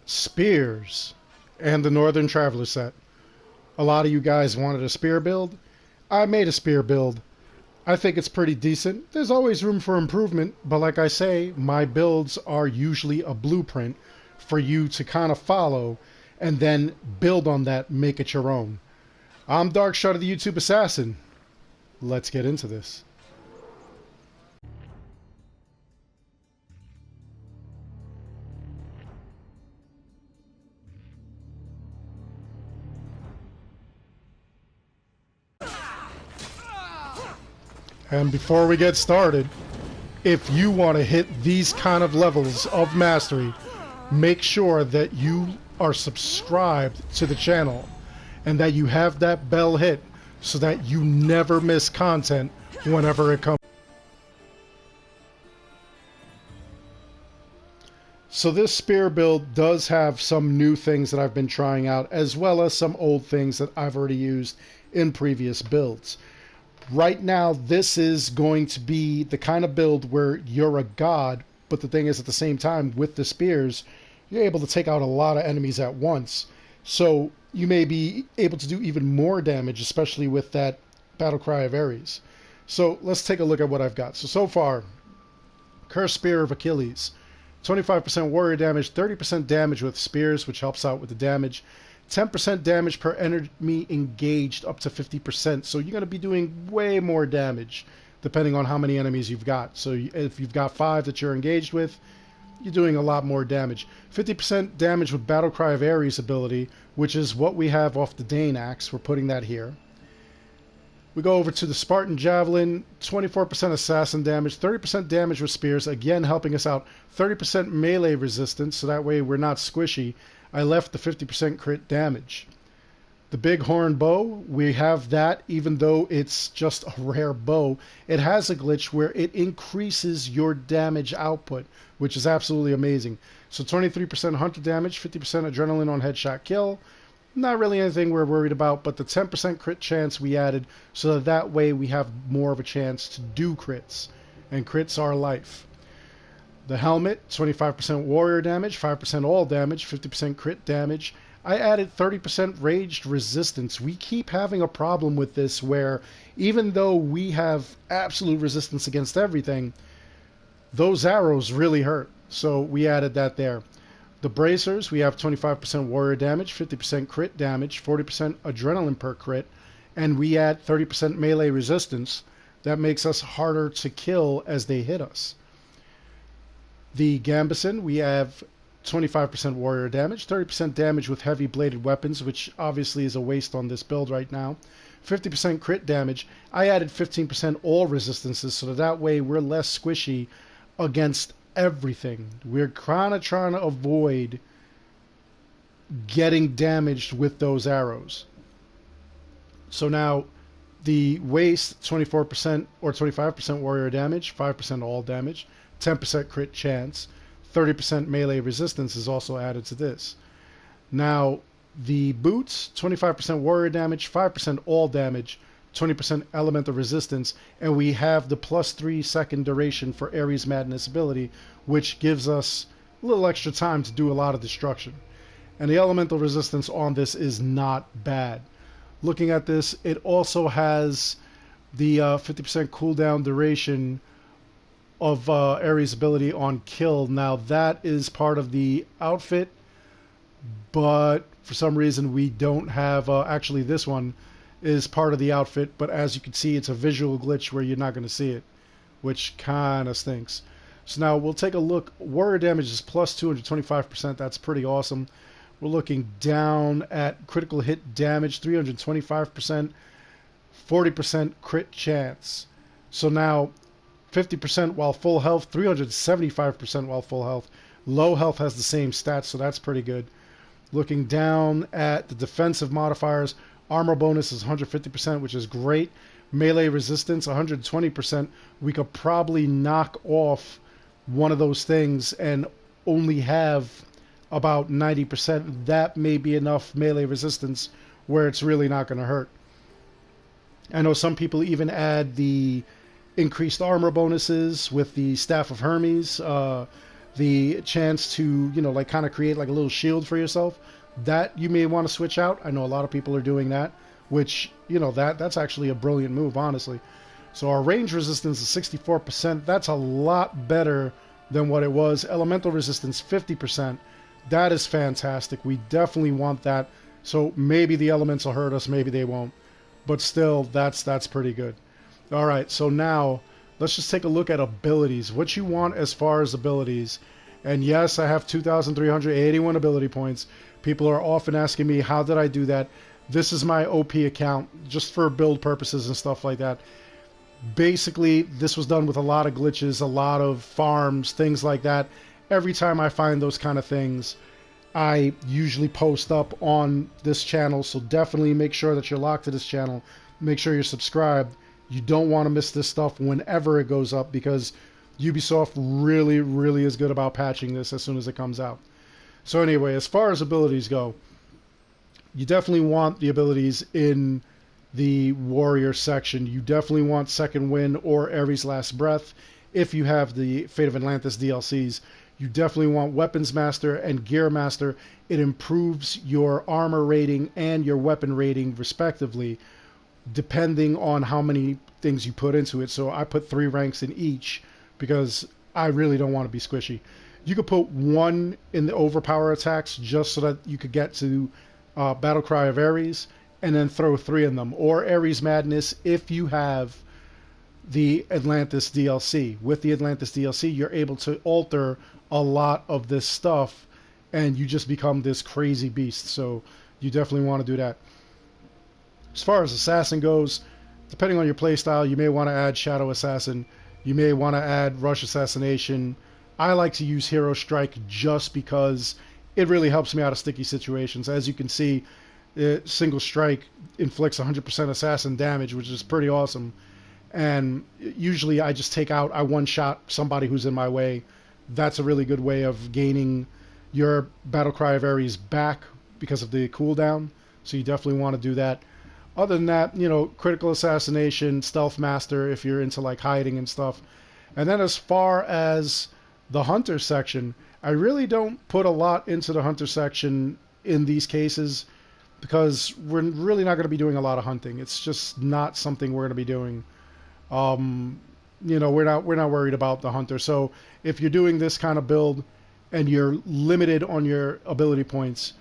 Spears and the Northern Traveler set. A lot of you guys wanted a spear build. I made a spear build. I think it's pretty decent. There's always room for improvement, but like I say, my builds are usually a blueprint for you to kind of follow and then build on that, make it your own. I'm Dark Shard, the YouTube Assassin. Let's get into this. And before we get started, if you want to hit these kind of levels of mastery, make sure that you are subscribed to the channel and that you have that bell hit so that you never miss content whenever it comes. So this spear build does have some new things that I've been trying out, as well as some old things that I've already used in previous builds. Right now, this is going to be the kind of build where you're a god, but the thing is, at the same time, with the spears, you're able to take out a lot of enemies at once. So you may be able to do even more damage, especially with that Battle Cry of Ares. So let's take a look at what I've got. So far, Cursed Spear of Achilles. 25% warrior damage, 30% damage with spears, which helps out with the damage. 10% damage per enemy engaged, up to 50%. So you're going to be doing way more damage depending on how many enemies you've got. So if you've got 5 that you're engaged with, you're doing a lot more damage. 50% damage with Battle Cry of Ares ability, which is what we have off the Dane Axe. We're putting that here. We go over to the Spartan Javelin, 24% assassin damage, 30% damage with spears, again helping us out. 30% melee resistance, so that way we're not squishy. I left the 50% crit damage. The Bighorn Bow, we have that even though it's just a rare bow. It has a glitch where it increases your damage output, which is absolutely amazing. So 23% hunter damage, 50% adrenaline on headshot kill. Not really anything we're worried about, but the 10% crit chance we added so that way we have more of a chance to do crits. And crits are life. The helmet, 25% warrior damage, 5% all damage, 50% crit damage. I added 30% raged resistance. We keep having a problem with this where even though we have absolute resistance against everything, those arrows really hurt. So we added that there. The bracers, we have 25% warrior damage, 50% crit damage, 40% adrenaline per crit, and we add 30% melee resistance. That makes us harder to kill as they hit us. The Gambeson, we have 25% warrior damage, 30% damage with heavy bladed weapons, which obviously is a waste on this build right now. 50% crit damage. I added 15% all resistances, so that way we're less squishy against everything. We're kind of trying to avoid getting damaged with those arrows. So now the waist, 24% or 25% warrior damage, 5% all damage, 10% crit chance, 30% melee resistance is also added to this. Now the boots, 25% warrior damage, 5% all damage, 20% elemental resistance, and we have the plus 3 second duration for Ares Madness ability, which gives us a little extra time to do a lot of destruction. And the elemental resistance on this is not bad. Looking at this, it also has the 50% cooldown duration of Ares ability on kill. Now that is part of the outfit, but for some reason we don't have, actually this one is part of the outfit, but as you can see, it's a visual glitch where you're not going to see it, which kind of stinks. So now we'll take a look. Warrior damage is plus 225%. That's pretty awesome. We're looking down at critical hit damage, 325%, 40% crit chance. So now 50% while full health, 375% while full health. Low health has the same stats, so that's pretty good. Looking down at the defensive modifiers, armor bonus is 150%, which is great. Melee resistance, 120%. We could probably knock off one of those things and only have about 90%. That may be enough melee resistance where it's really not going to hurt. I know some people even add the increased armor bonuses with the Staff of Hermes. the chance to, you know, like kind of create like a little shield for yourself, that you may want to switch out. I know a lot of people are doing that, which, you know, that's actually a brilliant move, honestly. So our range resistance is 64%. That's a lot better than what it was. Elemental resistance, 50%. That is fantastic. We definitely want that. So maybe the elements will hurt us, maybe they won't. But still, that's pretty good. All right, so now let's just take a look at abilities. What you want as far as abilities. And yes, I have 2,381 ability points. People are often asking me, how did I do that? This is my OP account, just for build purposes and stuff like that. Basically, this was done with a lot of glitches, a lot of farms, things like that. Every time I find those kind of things, I usually post up on this channel. So definitely make sure that you're locked to this channel. Make sure you're subscribed. You don't want to miss this stuff whenever it goes up, because Ubisoft really, really is good about patching this as soon as it comes out. So anyway, as far as abilities go, you definitely want the abilities in the warrior section. You definitely want Second Wind or Ares' Last Breath. If you have the Fate of Atlantis DLCs, you definitely want Weapons Master and Gear Master. It improves your armor rating and your weapon rating respectively, depending on how many things you put into it. So I put 3 ranks in each because I really don't want to be squishy. You could put 1 in the overpower attacks just so that you could get to Battle Cry of Ares, and then throw 3 in them. Or Ares Madness if you have the Atlantis DLC. With the Atlantis DLC, you're able to alter a lot of this stuff, and you just become this crazy beast. So you definitely want to do that. As far as Assassin goes, depending on your playstyle, you may want to add Shadow Assassin. You may want to add Rush Assassination. I like to use Hero Strike just because it really helps me out of sticky situations. As you can see, single strike inflicts 100% assassin damage, which is pretty awesome. And usually I just I one-shot somebody who's in my way. That's a really good way of gaining your Battle Cry of Ares back because of the cooldown. So you definitely want to do that. Other than that, you know, Critical Assassination, Stealth Master if you're into like hiding and stuff. And then as far as the Hunter section, I really don't put a lot into the Hunter section in these cases, because we're really not going to be doing a lot of hunting. It's just not something we're going to be doing. You know, we're not worried about the hunter. So if you're doing this kind of build and you're limited on your ability points,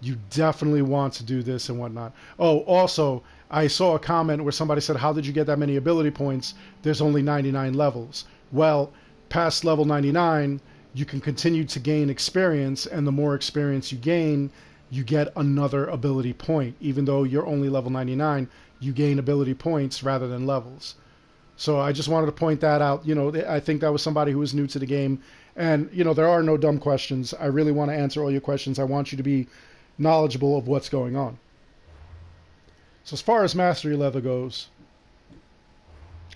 you definitely want to do this and whatnot. Oh, also, I saw a comment where somebody said, how did you get that many ability points? There's only 99 levels. Well, past level 99, you can continue to gain experience, and the more experience you gain, you get another ability point. Even though you're only level 99, you gain ability points rather than levels. So I just wanted to point that out. You know, I think that was somebody who was new to the game. And, you know, there are no dumb questions. I really want to answer all your questions. I want you to be knowledgeable of what's going on. So as far as mastery level goes,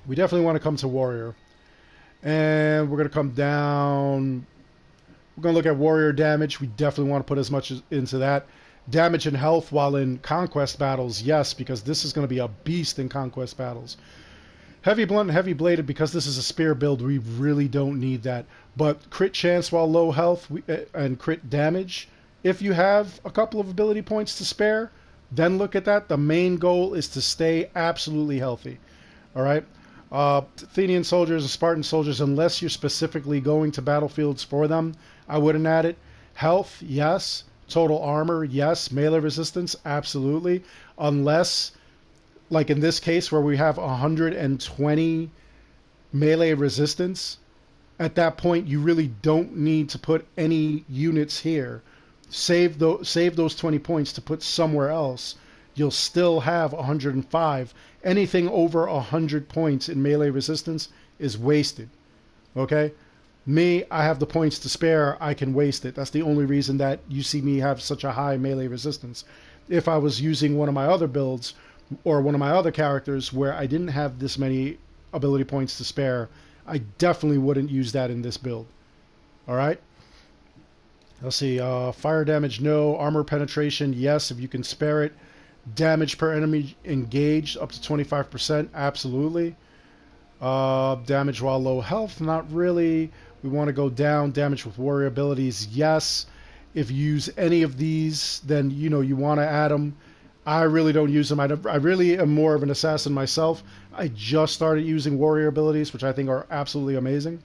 we definitely want to come to warrior. And we're going to come down. We're going to look at warrior damage. We definitely want to put as much into that. Damage and health while in conquest battles, yes, because this is going to be a beast in conquest battles. Heavy blunt and heavy bladed, because this is a spear build, we really don't need that. But crit chance while low health and crit damage, if you have a couple of ability points to spare, then look at that. The main goal is to stay absolutely healthy. All right? Athenian soldiers and Spartan soldiers, unless you're specifically going to battlefields for them, I wouldn't add it. Health, yes. Total armor, yes. Melee resistance, absolutely. Unless, like in this case where we have 120 melee resistance, at that point you really don't need to put any units here. Save those 20 points to put somewhere else. You'll still have 105. Anything over 100 points in melee resistance is wasted. Okay? Me, I have the points to spare. I can waste it. That's the only reason that you see me have such a high melee resistance. If I was using one of my other builds or one of my other characters where I didn't have this many ability points to spare, I definitely wouldn't use that in this build. All right? Let's see. Fire damage, no. Armor penetration, yes, if you can spare it. Damage per enemy engaged, up to 25%, absolutely. Damage while low health, not really. We want to go down. Damage with warrior abilities, yes. If you use any of these, then you know you want to add them. I really don't use them. I really am more of an assassin myself. I just started using warrior abilities, which I think are absolutely amazing.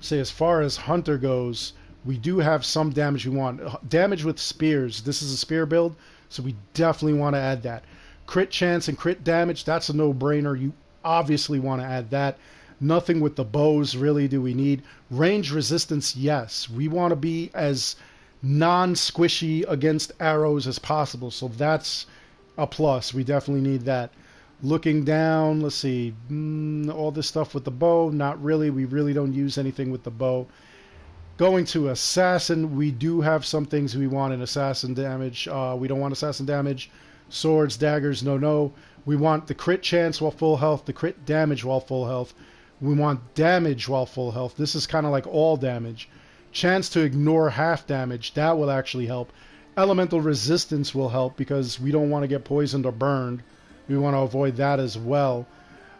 Say, as far as hunter goes, we do have some damage we want. Damage with spears. This is a spear build, so we definitely want to add that. Crit chance and crit damage, that's a no-brainer. You obviously want to add that. Nothing with the bows really do we need. Range resistance, yes. We want to be as non-squishy against arrows as possible, so that's a plus. We definitely need that. Looking down, let's see, all this stuff with the bow, not really. We really don't use anything with the bow. Going to assassin, we do have some things we want in assassin damage. We don't want assassin damage. Swords, daggers, no. We want the crit chance while full health, the crit damage while full health. We want damage while full health. This is kind of like all damage. Chance to ignore half damage, that will actually help. Elemental resistance will help because we don't want to get poisoned or burned. We want to avoid that as well.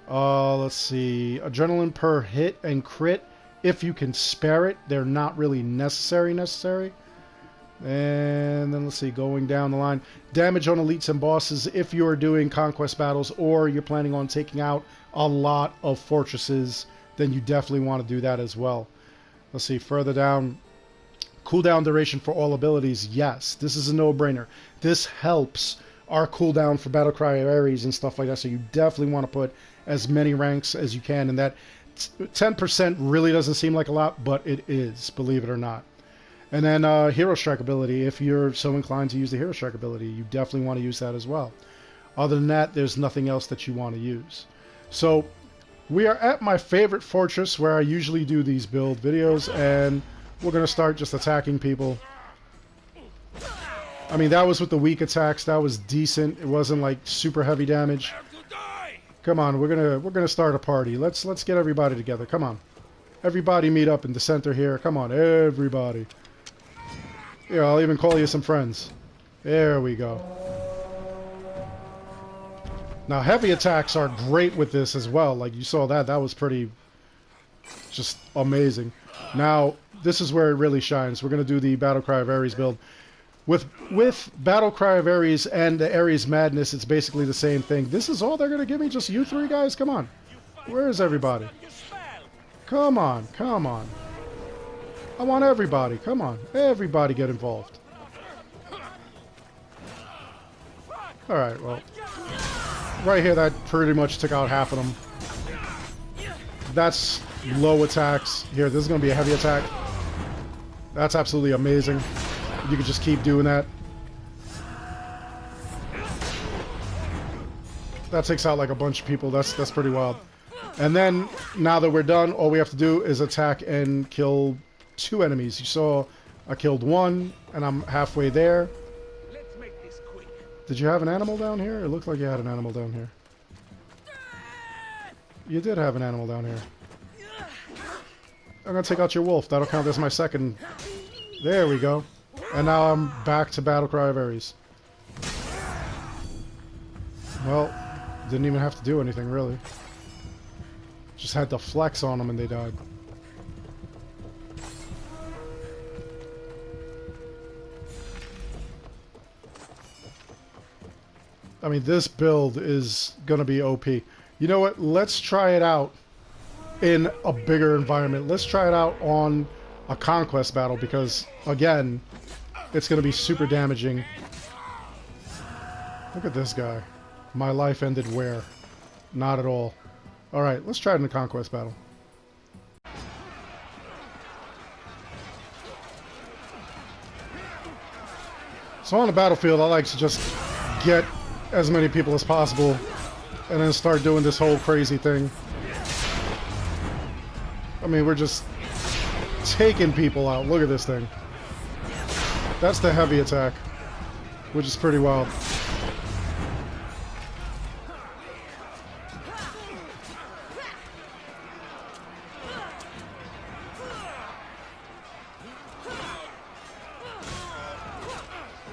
Let's see. Adrenaline per hit and crit. If you can spare it, they're not really necessary. And then let's see, going down the line. Damage on elites and bosses if you're doing conquest battles or you're planning on taking out a lot of fortresses, then you definitely want to do that as well. Let's see, further down. Cooldown duration for all abilities, yes. This is a no-brainer. This helps our cooldown for Battlecry of Ares and stuff like that, so you definitely want to put as many ranks as you can, and that 10% really doesn't seem like a lot, but it is, believe it or not. And then Hero Strike ability, if you're so inclined to use the Hero Strike ability, you definitely want to use that as well. Other than that, there's nothing else that you want to use. So we are at my favorite fortress where I usually do these build videos, and we're going to start just attacking people. I mean, that was with the weak attacks. That was decent. It wasn't like super heavy damage. Come on, we're gonna start a party. Let's get everybody together. Come on, everybody meet up in the center here. Come on, everybody. Yeah, I'll even call you some friends. There we go. Now, heavy attacks are great with this as well. Like you saw that was pretty just amazing. Now, this is where it really shines. We're gonna do the Battlecry of Ares build. With Battlecry of Ares and the Ares Madness, it's basically the same thing. This is all they're going to give me? Just you three guys? Come on. Where is everybody? Come on, come on. I want everybody. Come on. Everybody get involved. Alright, well. Right here, that pretty much took out half of them. That's low attacks. Here, this is going to be a heavy attack. That's absolutely amazing. You can just keep doing that. That takes out like a bunch of people. That's pretty wild. And then, now that we're done, all we have to do is attack and kill 2 enemies. You saw I killed 1, and I'm halfway there. Let's make this quick. Did you have an animal down here? It looked like you had an animal down here. You did have an animal down here. I'm going to take out your wolf. That'll count as my second. There we go. And now I'm back to Battlecry of Ares. Well, didn't even have to do anything, really. Just had to flex on them and they died. I mean, this build is going to be OP. You know what? Let's try it out in a bigger environment. Let's try it out on a conquest battle because, again, it's going to be super damaging. Look at this guy. My life ended where? Not at all. Alright, let's try it in a conquest battle. So on the battlefield, I like to just get as many people as possible and then start doing this whole crazy thing. I mean, we're just taking people out. Look at this thing. That's the heavy attack, which is pretty wild.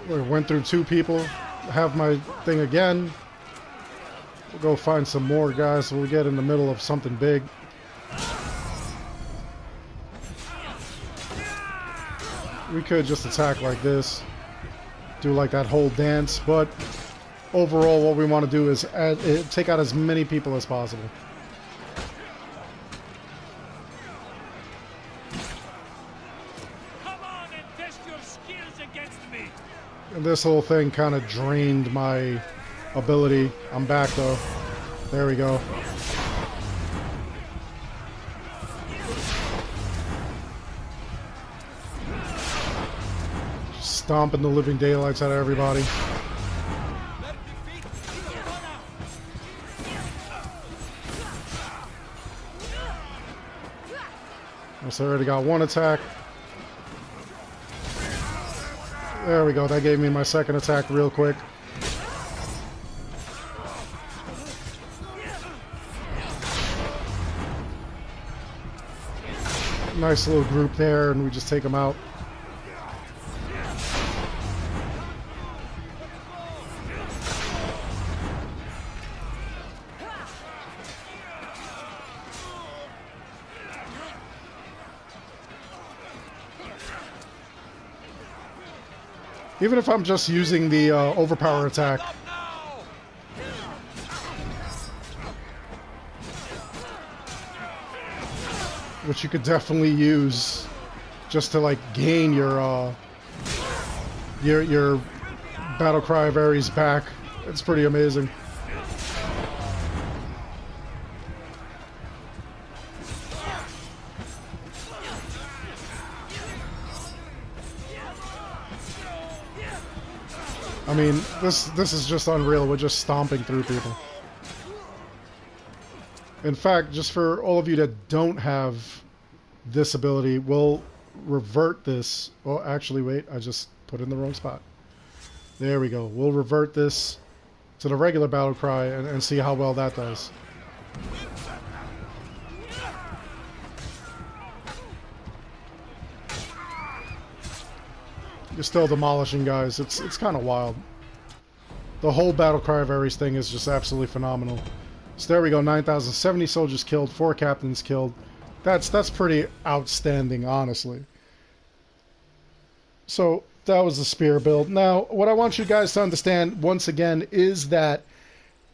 We went through 2 people. Have my thing again. Go find some more guys so we get in the middle of something big. We could just attack like this, do like that whole dance, but overall what we want to do is take out as many people as possible. Come on and test your skills against me. And this whole thing kind of drained my ability. I'm back though. There we go. Stomping the living daylights out of everybody. So I already got one attack. There we go. That gave me my second attack real quick. Nice little group there, and we just take them out. Even if I'm just using the overpower attack. Which you could definitely use just to like gain your battle cry of Ares back. It's pretty amazing. I mean, this is just unreal. We're just stomping through people. In fact, just for all of you that don't have this ability, we'll revert this. Oh, actually, wait. I just put it in the wrong spot. There we go. We'll revert this to the regular battle cry and see how well that does. You're still demolishing guys. It's kind of wild. The whole battle cry of Ares thing is just absolutely phenomenal. So there we go. 9,070 soldiers killed, 4 captains killed. That's pretty outstanding, honestly. So that was the spear build. Now, what I want you guys to understand once again is that,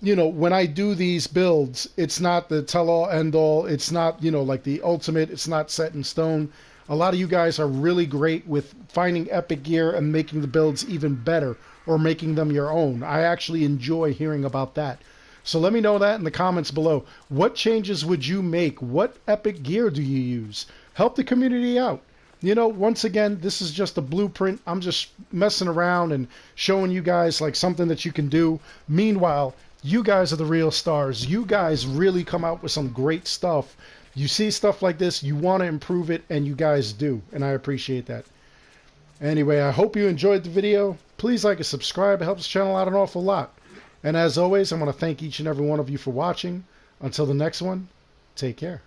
you know, when I do these builds, it's not the tell-all, end-all. It's not, you know, like the ultimate. It's not set in stone. A lot of you guys are really great with finding epic gear and making the builds even better or making them your own. I actually enjoy hearing about that. So let me know that in the comments below. What changes would you make? What epic gear do you use? Help the community out. You know, once again, this is just a blueprint. I'm just messing around and showing you guys like something that you can do. Meanwhile, you guys are the real stars. You guys really come out with some great stuff. You see stuff like this, you want to improve it, and you guys do, and I appreciate that. Anyway, I hope you enjoyed the video. Please like and subscribe. It helps the channel out an awful lot. And as always, I want to thank each and every one of you for watching. Until the next one, take care.